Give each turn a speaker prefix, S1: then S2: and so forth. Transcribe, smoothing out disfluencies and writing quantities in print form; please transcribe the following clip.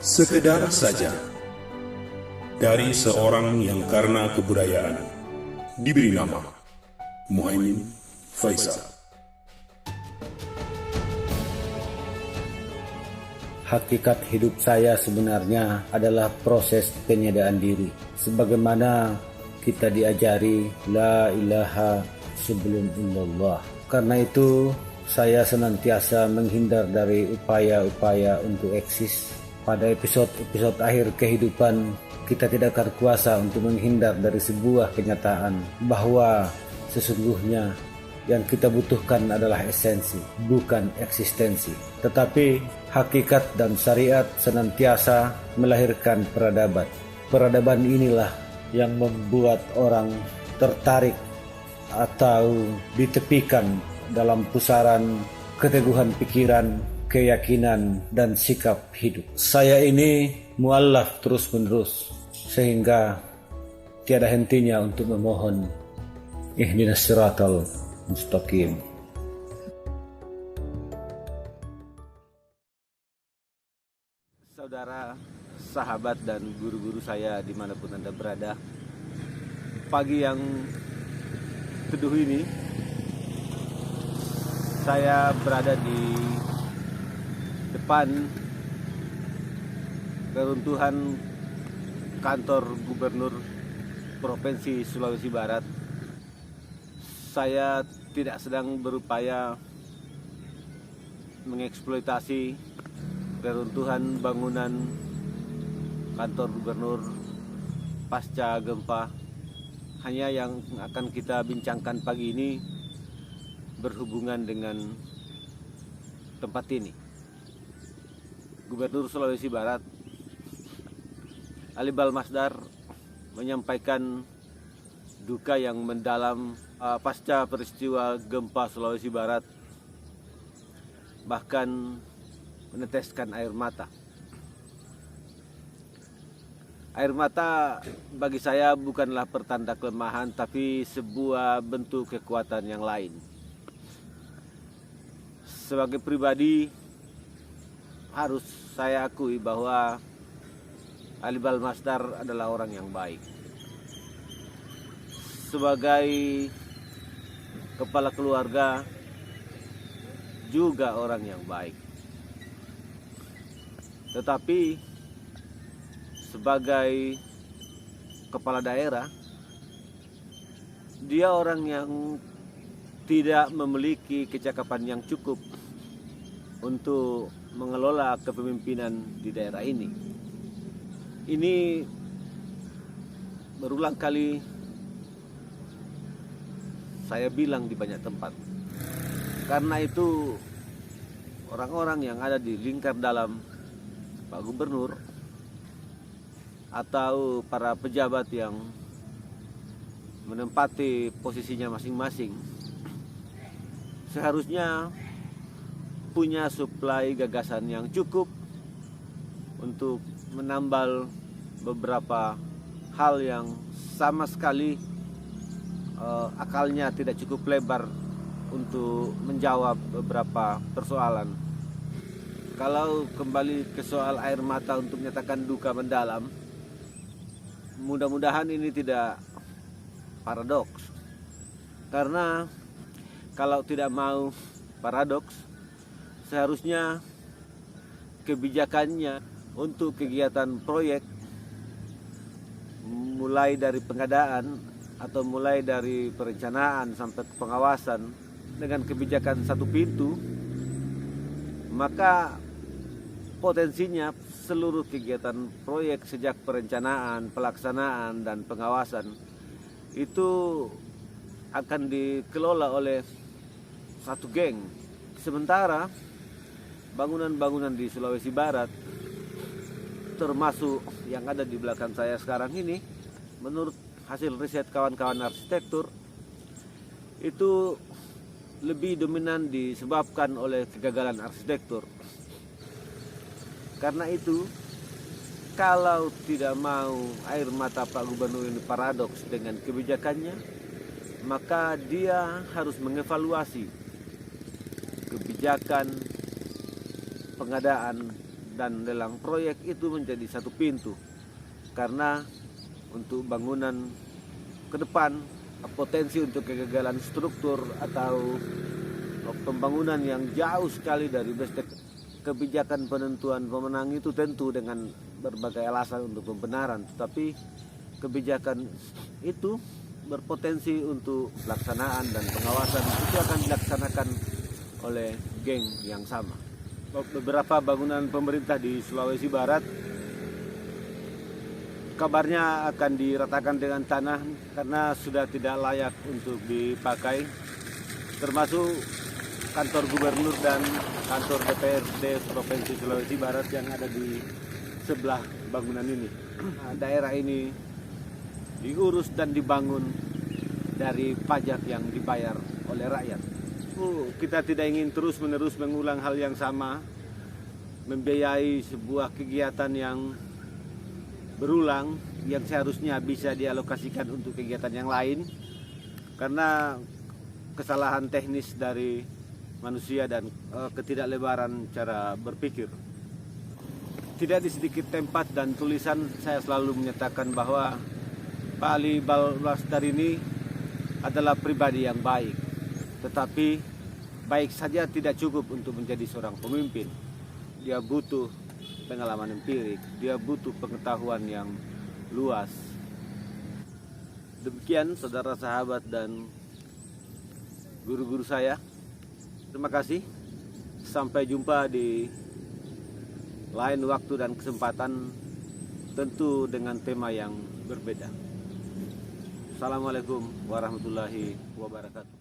S1: Sekedar saja dari seorang yang karena kebudayaan diberi nama Muhaimin Faisal.
S2: Hakikat hidup saya sebenarnya adalah proses penyadaan diri. Sebagaimana kita diajari la ilaha sebelum illallah. Karena itu saya senantiasa menghindar dari upaya-upaya untuk eksis. Pada episode-episode akhir kehidupan, kita tidak akan kuasa untuk menghindar dari sebuah kenyataan bahwa sesungguhnya yang kita butuhkan adalah esensi, bukan eksistensi. Tetapi hakikat dan syariat senantiasa melahirkan peradaban. Peradaban inilah yang membuat orang tertarik atau ditepikan dalam pusaran keteguhan pikiran, keyakinan, dan sikap hidup. Saya ini muallaf terus-menerus, sehingga tiada hentinya untuk memohon ihdinas siratal mustaqim.
S3: Saudara, sahabat, dan guru-guru saya dimanapun Anda berada, pagi yang teduh ini saya berada di depan reruntuhan kantor Gubernur Provinsi Sulawesi Barat. Saya tidak sedang berupaya mengeksploitasi reruntuhan bangunan kantor gubernur pasca gempa. Hanya yang akan kita bincangkan pagi ini berhubungan dengan tempat ini. Gubernur Sulawesi Barat Ali Balmasdar menyampaikan duka yang mendalam pasca peristiwa gempa Sulawesi Barat, bahkan meneteskan air mata. Air mata bagi saya bukanlah pertanda kelemahan, tapi sebuah bentuk kekuatan yang lain. Sebagai pribadi, harus saya akui bahwa Ali Balmasdar adalah orang yang baik. Sebagai kepala keluarga, juga orang yang baik. Tetapi sebagai kepala daerah, dia orang yang tidak memiliki kecakapan yang cukup untuk mengelola kepemimpinan di daerah ini. Ini berulang kali saya bilang di banyak tempat. Karena itu orang-orang yang ada di lingkar dalam Pak Gubernur atau para pejabat yang menempati posisinya masing-masing seharusnya punya suplai gagasan yang cukup untuk menambal beberapa hal yang sama sekali akalnya tidak cukup lebar untuk menjawab beberapa persoalan. Kalau kembali ke soal air mata untuk menyatakan duka mendalam, mudah-mudahan ini tidak paradoks. Karena kalau tidak mau paradoks, seharusnya kebijakannya untuk kegiatan proyek mulai dari pengadaan atau mulai dari perencanaan sampai ke pengawasan dengan kebijakan satu pintu, maka potensinya seluruh kegiatan proyek sejak perencanaan, pelaksanaan, dan pengawasan itu akan dikelola oleh satu geng. Sementara bangunan-bangunan di Sulawesi Barat, termasuk yang ada di belakang saya sekarang ini, menurut hasil riset kawan-kawan arsitektur, itu lebih dominan disebabkan oleh kegagalan arsitektur. Karena itu, kalau tidak mau air mata Pak Gubernur ini paradoks dengan kebijakannya, maka dia harus mengevaluasi kebijakan pengadaan dan lelang proyek itu menjadi satu pintu, karena untuk bangunan ke depan potensi untuk kegagalan struktur atau pembangunan yang jauh sekali dari basic kebijakan penentuan pemenang itu tentu dengan berbagai alasan untuk pembenaran, tetapi kebijakan itu berpotensi untuk pelaksanaan dan pengawasan itu akan dilaksanakan oleh geng yang sama. Beberapa bangunan pemerintah di Sulawesi Barat kabarnya akan diratakan dengan tanah karena sudah tidak layak untuk dipakai, termasuk kantor gubernur dan kantor DPRD Provinsi Sulawesi Barat yang ada di sebelah bangunan ini. Daerah ini diurus dan dibangun dari pajak yang dibayar oleh rakyat. Kita tidak ingin terus-menerus mengulang hal yang sama, membiayai sebuah kegiatan yang berulang yang seharusnya bisa dialokasikan untuk kegiatan yang lain karena kesalahan teknis dari manusia dan ketidaklebaran cara berpikir. Tidak di sedikit tempat dan tulisan saya selalu menyatakan bahwa Pak Ali Balwasdar ini adalah pribadi yang baik, tetapi baik saja tidak cukup untuk menjadi seorang pemimpin. Dia butuh pengalaman empirik, dia butuh pengetahuan yang luas. Demikian saudara sahabat dan guru-guru saya. Terima kasih. Sampai jumpa di lain waktu dan kesempatan, tentu dengan tema yang berbeda. Assalamualaikum warahmatullahi wabarakatuh.